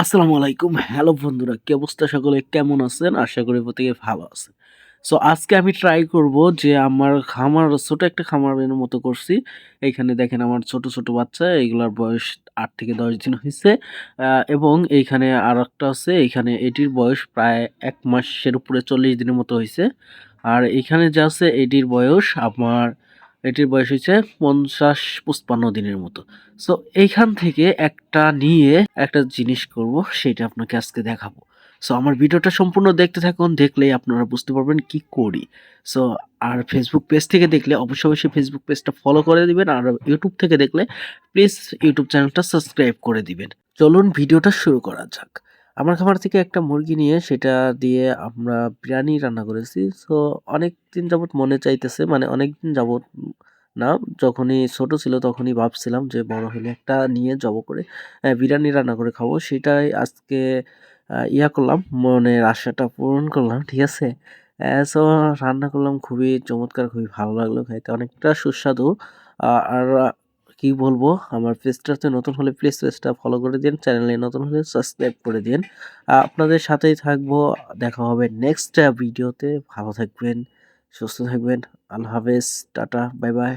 আসসালামু আলাইকুম। হ্যালো বন্ধুরা, কি অবস্থা সকলে কেমন আছেন? আশা করি প্রত্যেকে ভালো আছেন। সো আজকে আমি ট্রাই করব যে আমার খামার ছোট একটা খামারের মতো করছি। এইখানে দেখেন আমার ছোট, ছোট বাচ্চা এগুলার বয়স ৮ থেকে ১০ দিন হইছে। এবং এইখানে আরেকটা আছে এইখানে এটির বয়স প্রায় ১ মাসের উপরে ৪০ দিনের মতো হইছে। আর এইখানে যে আছে এটির বয়স হইছে ৫০-৫৫ দিনের মতো। সো এইখান থেকে একটা নিয়ে একটা জিনিস করব সেটা আপনাকে আজকে দেখাবো। সো আমার ভিডিওটা সম্পূর্ণ দেখতে থাকুন, দেখলেই আপনারা বুঝতে পারবেন কি করি। সো আর ফেসবুক পেজ থেকে দেখলে অবশ্যই ফেসবুক পেজটা ফলো করে দিবেন। আর ইউটিউব থেকে দেখলে প্লিজ ইউটিউব চ্যানেলটা সাবস্ক্রাইব করে দিবেন। চলুন ভিডিওটা শুরু করা যাক। আমার খামার থেকে একটা মুরগি নিয়ে সেটা দিয়ে আমরা বিরিয়ানি রান্না করেছি। সো অনেকদিন যাবৎ মনে চাইতেছে, মানে অনেকদিন যাবৎ না, যখনই ছোট ছিল তখনই ভাবছিলাম যে বড় হলে একটা নিয়ে জব করে বিরিয়ানি রান্না করে খাবো। সেটাই আজকে করলাম, মনের আশাটা পূরণ করলাম। ঠিক আছে? সো রান্না করলাম, খুবই চমৎকার, খুবই ভালো লাগলো খাইতে, অনেকটা সুস্বাদু। আর কি বলবো, আমার পেজটাতে নতুন হলে প্লিজ পেজটা ফলো করে দিন, চ্যানেলে নতুন হলে সাবস্ক্রাইব করে দিন। আপনাদের সাথেই থাকবো। দেখা হবে নেক্সট ভিডিওতে। ভালো থাকবেন, সুস্থ থাকবেন। আল্লাহ হাফেজ, টাটা, বাই বাই।